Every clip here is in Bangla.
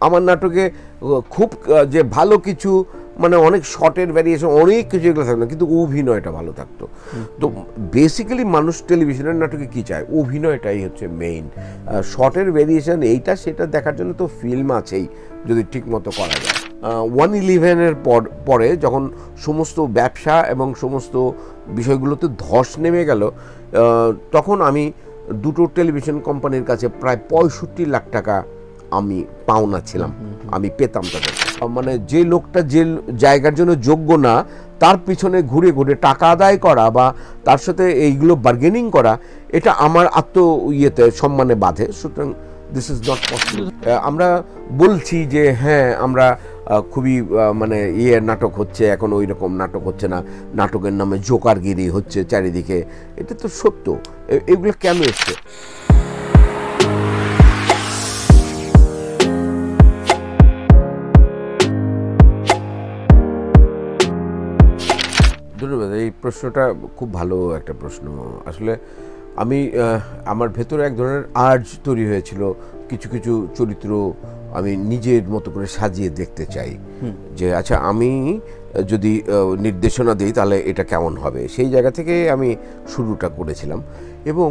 আমার নাটকে খুব যে ভালো কিছু মানে অনেক শর্টের ভ্যারিয়েশন অনেক কিছু এগুলো থাকতো না, কিন্তু অভিনয়টা ভালো থাকতো। তো বেসিক্যালি মানুষ টেলিভিশনের নাটকে কি চায়, অভিনয়টাই হচ্ছে মেইন। শর্টের ভ্যারিয়েশন এইটা সেটা দেখার জন্য তো ফিল্ম আছেই, যদি ঠিক মতো করা যায়। 1/11-এর পরে যখন সমস্ত ব্যবসা এবং সমস্ত বিষয়গুলোতে ধস নেমে গেল, তখন আমি দুটো টেলিভিশন কোম্পানির কাছে প্রায় 65 লাখ টাকা আমি পাওনা ছিলাম, আমি পেতাম তাদের। মানে যে লোকটা যে জায়গার জন্য যোগ্য না তার পিছনে ঘুরে ঘুরে টাকা আদায় করা বা তার সাথে এইগুলো বার্গেনিং করা, এটা আমার ইয়েতে সম্মানে বাধে। সুতরাং দিস ইজ নট পসিবল। আমরা বলছি যে হ্যাঁ আমরা খুবই মানে নাটক হচ্ছে, এখন ওই রকম নাটক হচ্ছে না, নাটকের নামে জোকারগিরি হচ্ছে চারিদিকে, এটা তো সত্য। এগুলো কেন এসছে? ধন্যবাদ, এই প্রশ্নটা খুব ভালো একটা প্রশ্ন। আসলে আমি আমার ভেতরে এক ধরনের আর্জ তৈরি হয়েছিল, কিছু কিছু চরিত্র আমি নিজের মতো করে সাজিয়ে দেখতে চাই, যে আচ্ছা আমি যদি নির্দেশনা দিই তাহলে এটা কেমন হবে। সেই জায়গা থেকে আমি শুরুটা করেছিলাম। এবং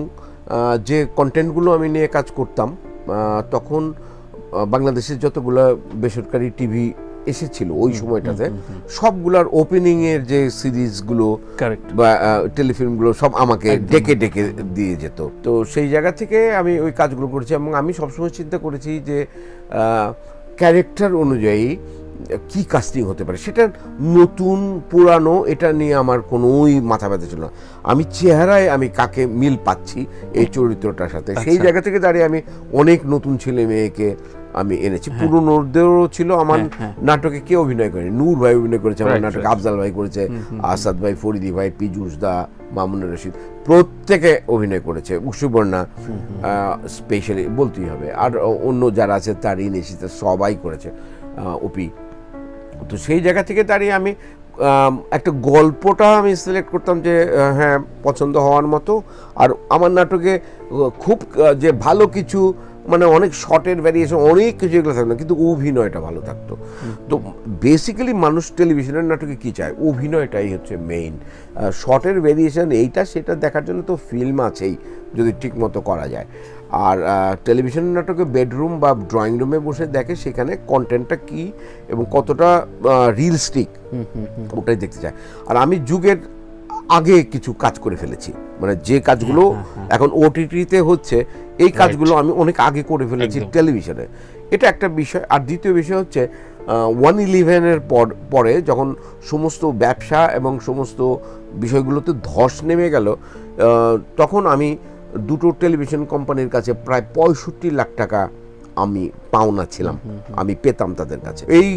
যে কন্টেন্টগুলো আমি নিয়ে কাজ করতাম, তখন বাংলাদেশের যতগুলো বেসরকারি টিভি এসেছিল ওই সময়টাতে, সবগুলার ওপেনিংয়ের যে সিরিজগুলো বা টেলিফিল্মগুলো সব আমাকে ডেকে ডেকে দিয়ে যেত। তো সেই জায়গা থেকে আমি ওই কাজগুলো করেছি। এবং আমি সবসময় চিন্তা করেছি যে ক্যারেক্টার অনুযায়ী কি কাস্টিং হতে পারে, সেটা নতুন পুরানো এটা নিয়ে আমার কোনোই মাথা ব্যথা ছিল না। আমি চেহারায় আমি কাকে মিল পাচ্ছি এই চরিত্রটার সাথে, সেই জায়গা থেকে দাঁড়িয়ে আমি অনেক নতুন ছেলে মেয়েকে আমি এনেছি। পুরনোদেরও ছিল আমার নাটকে, কে অভিনয় করেনি, নূর ভাই অভিনয় করেছে আমার নাটকে, আফজাল ভাই করেছে, আসাদ ভাই, ফরিদি ভাই, পীযূষ দা, মামুনুর রশিদ, প্রত্যেকে অভিনয় করেছে। সুবর্ণা স্পেশালি বলতেই হবে, আর অন্য যারা আছে তারিন, নিশিতা, সবাই করেছে, ওপি। তো সেই জায়গা থেকে দাঁড়িয়ে আমি একটা গল্পটা আমি সিলেক্ট করতাম যে হ্যাঁ পছন্দ হওয়ার মতো। আর আমার নাটকে খুব যে ভালো কিছু মানে অনেক শর্টের ভ্যারিয়েশন অনেক কিছু এগুলো থাকতো না, কিন্তু অভিনয়টা ভালো থাকতো। তো বেসিক্যালি মানুষ টেলিভিশনের নাটকে কি চায়, অভিনয়টাই হচ্ছে মেইন। শর্টের ভ্যারিয়েশন এইটা সেটা দেখার জন্য তো ফিল্ম আছেই, যদি ঠিক মতো করা যায়। আর টেলিভিশন নাটকে বেডরুম বা ড্রয়িং রুমে বসে দেখে সেখানে কন্টেন্টটা কি এবং কতটা রিয়েলিস্টিক, ওটাই দেখতে চায়। আর আমি যুগের আগে কিছু কাজ করে ফেলেছি, মানে যে কাজগুলো এখন ওটিটিতে হচ্ছে এই কাজগুলো আমি অনেক আগে করে ফেলেছি টেলিভিশনে, এটা একটা বিষয়। আর দ্বিতীয় বিষয় হচ্ছে 1/11-এর পরে যখন সমস্ত ব্যবসা এবং সমস্ত বিষয়গুলোতে ধস নেমে গেল, তখন আমি দুটো টেলিভিশন কোম্পানির কাছে প্রায় 65 লাখ টাকা আমি পাওনা ছিলাম, আমি পেতাম তাদের কাছে। এই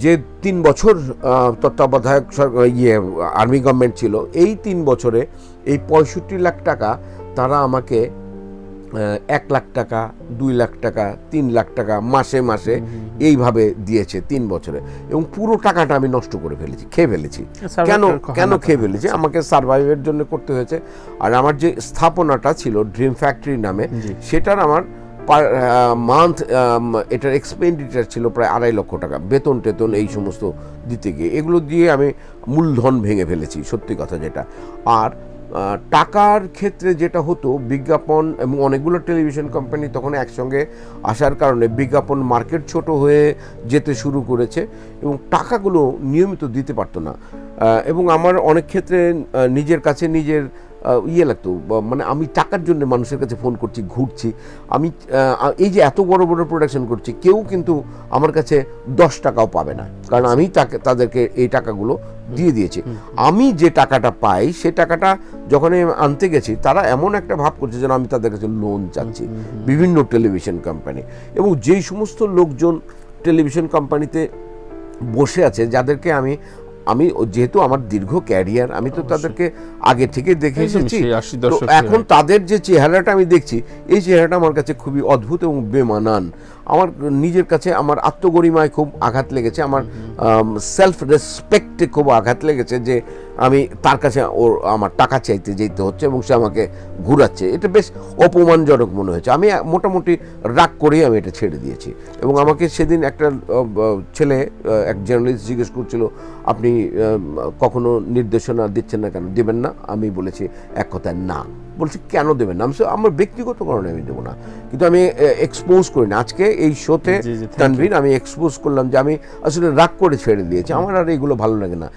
যে 3 বছর তত্ত্বাবধায়ক আর্মি গভর্নমেন্ট ছিল, এই 3 বছরে এই 65 লাখ টাকা তারা আমাকে 1 লাখ টাকা, 2 লাখ টাকা, 3 লাখ টাকা মাসে মাসে এইভাবে দিয়েছে 3 বছরে। এবং পুরো টাকাটা আমি নষ্ট করে ফেলেছি, খেয়ে ফেলেছি। কেন খেয়ে ফেলেছি, আমাকে সার্ভাইভের জন্য করতে হয়েছে। আর আমার যে স্থাপনাটা ছিল ড্রিম ফ্যাক্টরি নামে, সেটার আমার পার মান্থ এটার এক্সপেন্ডিচার ছিল প্রায় 2.5 লক্ষ টাকা, বেতন টেতন এই সমস্ত দিতে গিয়ে। এগুলো দিয়ে আমি মূলধন ভেঙে ফেলেছি, সত্যি কথা যেটা। আর টাকার ক্ষেত্রে যেটা হতো, বিজ্ঞাপন এবং অনেকগুলো টেলিভিশন কোম্পানি তখন একসঙ্গে আসার কারণে বিজ্ঞাপন মার্কেট ছোট হয়ে যেতে শুরু করেছে এবং টাকাগুলো নিয়মিত দিতে পারতো না। এবং আমার অনেক ক্ষেত্রে নিজের কাছে নিজের লাগতো, মানে আমি টাকার জন্য মানুষের কাছে ফোন করছি, ঘুরছি। আমি এই যে এত বড় বড় প্রোডাকশন করছি, কেউ কিন্তু আমার কাছে 10 টাকাও পাবে না, কারণ আমি তাদেরকে এই টাকাগুলো দিয়ে দিয়েছি। আমি যে টাকাটা পাই সে টাকাটা যখন আমি আনতে গেছি, তারা এমন একটা ভাব করছে যেন আমি তাদের কাছে লোন চাচ্ছি, বিভিন্ন টেলিভিশন কোম্পানি। এবং যেই সমস্ত লোকজন টেলিভিশন কোম্পানিতে বসে আছে, যাদেরকে আমি যেহেতু আমার দীর্ঘ ক্যারিয়ার, আমি তো তাদেরকে আগে থেকে দেখে এসেছি, তো এখন তাদের যে চেহারাটা আমি দেখছি, এই চেহারাটা আমার কাছে খুবই অদ্ভুত এবং বেমানান। আমার নিজের কাছে আমার আত্মগরিমায় খুব আঘাত লেগেছে, আমার সেলফ রেসপেক্টে খুব আঘাত লেগেছে যে আমি তার কাছে আমার টাকা চাইতে যেতে হচ্ছে এবং সে আমাকে ঘুরাচ্ছে। এটা বেশ অপমানজনক মনে হয়েছে। আমি মোটামুটি রাগ করেই আমি এটা ছেড়ে দিয়েছি। এবং আমাকে সেদিন একটা ছেলে, এক জার্নালিস্ট জিজ্ঞেস করছিল, আপনি কখনো নির্দেশনা দিচ্ছেন না কেন, দেবেন না? আমি বলেছি এক কথায় না। বলছি কেন দেবেন না? আমার ব্যক্তিগত কারণে আমি দেবো না, কিন্তু আমি এক্সপোজ করি না। আজকে এই শোতে তানভীর আমি এক্সপোজ করলাম যে আমি আসলে রাগ করে ছেড়ে দিয়েছি। আমার আর এইগুলো ভালো লাগে না।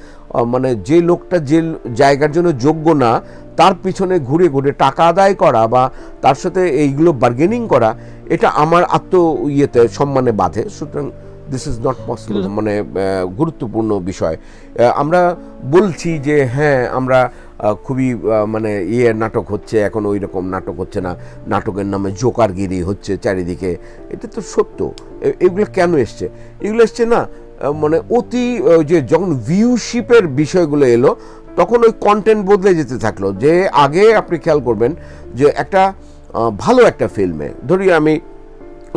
মানে যে লোকটা যে জায়গার জন্য যোগ্য না তার পিছনে ঘুরে ঘুরে টাকা আদায় করা বা তার সাথে এইগুলো বার্গেনিং করা, এটা আমার ইয়েতে সম্মানে বাধে। সুতরাং দিস ইজ নট পসিবল। মানে গুরুত্বপূর্ণ বিষয়। আমরা বলছি যে হ্যাঁ আমরা খুবই মানে নাটক হচ্ছে, এখন ওই রকম নাটক হচ্ছে না, নাটকের নামে জোকারগিরি হচ্ছে চারিদিকে। এটা তো সত্য। এগুলো কেন এসছে? এগুলো এসছে না মানে অতি যে যখন ভিউশিপের বিষয়গুলো এলো তখন ওই কন্টেন্ট বদলে যেতে থাকলো। যে আগে আপনি খেয়াল করবেন যে একটা ভালো একটা ফিল্মে, ধরি আমি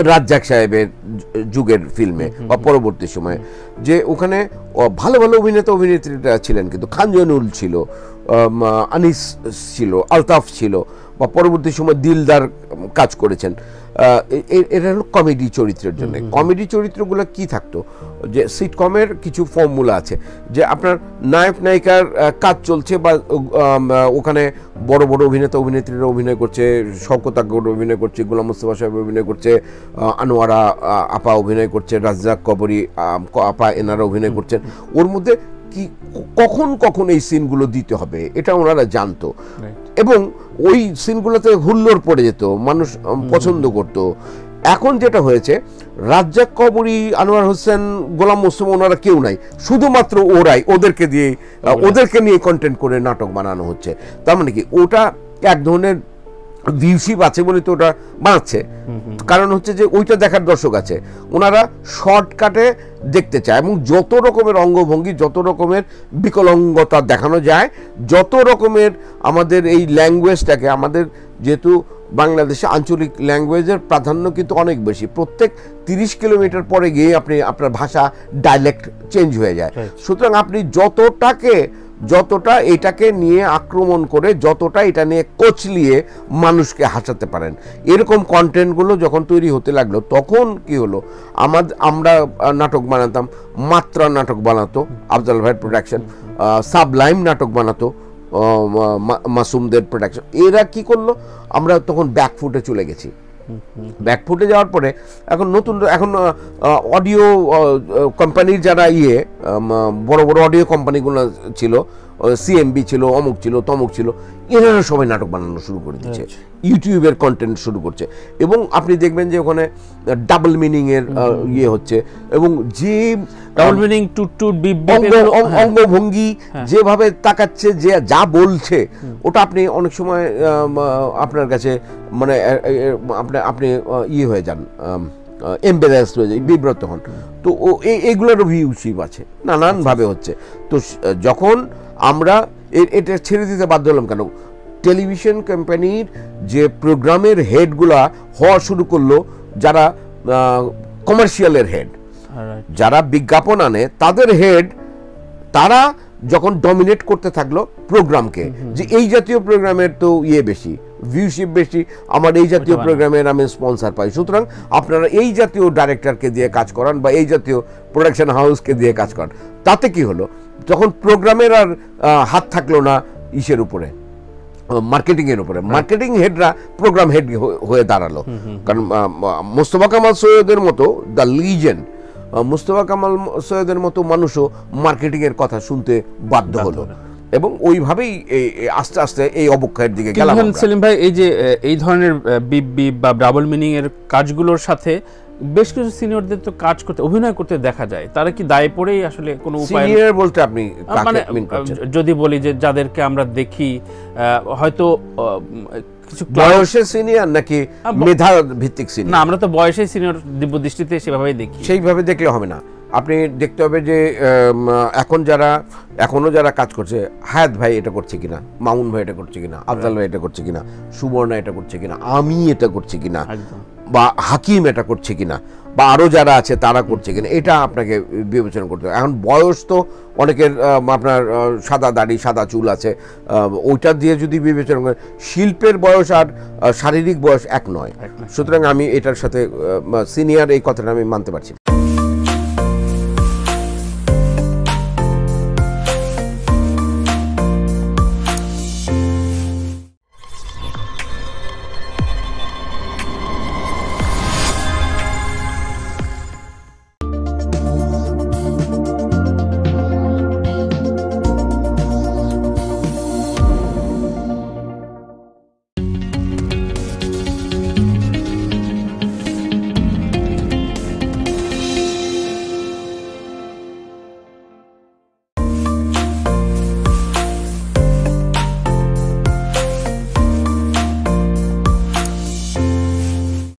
রাজ্জাক সাহেবের যুগের ফিল্মে বা পরবর্তী সময়ে, যে ওখানে ভালো ভালো অভিনেতা অভিনেত্রীরা ছিলেন, কিন্তু খানজনুল ছিল, আনিস ছিল, আলতাফ ছিল, বা পরবর্তী সময় দিলদার কাজ করেছেন। এটা হলো কমেডি চরিত্রের জন্য। কমেডি চরিত্রগুলো কি থাকতো, যে সিটকমের কিছু ফর্মুলা আছে, যে আপনার নায়ক নায়িকার কাজ চলছে বা ওখানে বড় বড় অভিনেতা অভিনেত্রীরা অভিনয় করছে, শওকত আকবর অভিনয় করছে, গোলাম মোস্তফা সাহেব অভিনয় করছে, আনোয়ারা আপা অভিনয় করছে, রাজ্জাক কবরী আপা এনারা অভিনয় করছেন। ওর মধ্যে কি কখন কখন এই সিনগুলো দিতে হবে এটা ওনারা জানতো, এবং ওই সিনগুলোতে হুল্লোড় পড়ে যেত, মানুষ পছন্দ করত। এখন যেটা হয়েছে, রাজ্জাক কবরী, আনোয়ার হোসেন, গোলাম মোস্তফা ওনারা কেউ নাই, শুধুমাত্র ওরাই, ওদেরকে নিয়ে কন্টেন্ট করে নাটক বানানো হচ্ছে। তার মানে কি ওটা এক ধরনের ভিউশিপ আছে বলে তো ওটা বানাচ্ছে। কারণ হচ্ছে যে ওইটা দেখার দর্শক আছে, ওনারা শর্টকাটে দেখতে চায়, এবং যত রকমের অঙ্গভঙ্গি, যত রকমের বিকলাঙ্গতা দেখানো যায়, যত রকমের আমাদের এই ল্যাঙ্গুয়েজটাকে, আমাদের যেহেতু বাংলাদেশে আঞ্চলিক ল্যাঙ্গুয়েজের প্রাধান্য কিন্তু অনেক বেশি, প্রত্যেক 30 কিলোমিটার পরে গিয়ে আপনার ভাষা ডাইলেক্ট চেঞ্জ হয়ে যায়। সুতরাং আপনি যতটা এটাকে নিয়ে আক্রমণ করে, যতটা এটা নিয়ে কোচলিয়ে মানুষকে হাসাতে পারেন, এরকম কন্টেন্টগুলো যখন তৈরি হতে লাগলো, তখন কি হলো, আমরা নাটক বানাতাম, মাত্রা নাটক বানাতো আফজাল ভাইয়ের প্রোডাকশন, সাবলাইম নাটক বানাতো মাসুমদের প্রোডাকশন। এরা কি করলো, আমরা তখন ব্যাকফুটে চলে গেছি। ব্যাকফুটে যাওয়ার পরে এখন অডিও কোম্পানির যারা বড় বড় অডিও কোম্পানিগুলো ছিল, সিএমবি ছিল, অমুক ছিল, তমুক ছিল, এনারা সবাই নাটক বানানো শুরু করে দিচ্ছে, ইউটিউবের কন্টেন্ট শুরু করছে। এবং আপনি দেখবেন যে ওখানে ডাবল মিনিং এর হচ্ছে, এবং যে ডাবল মিনিং অঙ্গভঙ্গি যেভাবে তাকাচ্ছে, যে যা বলছে, ওটা আপনি অনেক সময় আপনার কাছে মানে আপনি হয়ে যান, এমবারাসড হয়ে যায়, বিব্রত হন। তো এইগুলোরও ভিউশিপ আছে, নানানভাবে হচ্ছে। তো যখন আমরা এটা ছেড়ে দিতে বাধ্য হলাম, কেন টেলিভিশন কোম্পানির যে প্রোগ্রামের হেডগুলা হওয়া শুরু করলো, যারা কমার্শিয়ালের হেড, যারা বিজ্ঞাপন আনে, তাদের হেড, তারা যখন ডমিনেট করতে থাকলো প্রোগ্রামকে, যে এই জাতীয় প্রোগ্রামের তো বেশি, ভিউশিপ বেশি, আমার এই জাতীয় প্রোগ্রামের আমি স্পন্সর পাই, সুতরাং আপনারা এই জাতীয় ডাইরেক্টরকে দিয়ে কাজ করান বা এই জাতীয় প্রোডাকশন হাউসকে দিয়ে কাজ করান। তাতে কি হলো, তখন প্রোগ্রামের আর হাত থাকলো না ইসের উপরে, মার্কেটিং এর উপরে। মার্কেটিং হেডরা প্রোগ্রাম হেড হয়ে দাঁড়ালো। কারণ মোস্তফা কামাল সৈয়দের মতো দ্য লিজেন্ড, মোস্তফা কামাল সৈয়দের মতো মানুষও মার্কেটিং এর কথা শুনতে বাধ্য হলো, এবং ওইভাবেই আস্তে আস্তে এই অবক্ষয়ের দিকে গেলাম। সেলিম ভাই, এই যে এই ধরনের বিপ বা ডাবল মিনিং এর কাজগুলোর সাথে বেশ কিছু সিনিয়রদের তো কাজ করতে, অভিনয় করতে দেখা যায়, তারা কি দায় পড়েই আসলে কোনো উপায়? সিনিয়র বলতে আপনি মানে যদি বলি যে যাদেরকে আমরা দেখি হয়তো কিছু বয়সে সিনিয়র নাকি মেধা ভিত্তিক সিনিয়র? না, আমরা তো বয়সে সিনিয়র দিব্য দৃষ্টিতে সেভাবেই দেখি। সেইভাবে দেখলে হবে না, আপনি দেখতে হবে যে এখনো যারা কাজ করছে, হায়াত ভাই এটা করছে কিনা, মামুন ভাই এটা করছে কিনা, আফজাল ভাই এটা করছে কিনা, সুবর্ণা এটা করছে কিনা, আমি এটা করছি কিনা, বা হাকিম এটা করছে কিনা, বা আরও যারা আছে তারা করছে কিনা, এটা আপনাকে বিবেচনা করতে হবে। এখন বয়স তো অনেকের আপনার সাদা দাড়ি সাদা চুল আছে, ওইটা দিয়ে যদি বিবেচনা করেন, শিল্পের বয়স আর শারীরিক বয়স এক নয়। সুতরাং আমি এটার সাথে সিনিয়র এই কথাটা আমি মানতে পারছি না।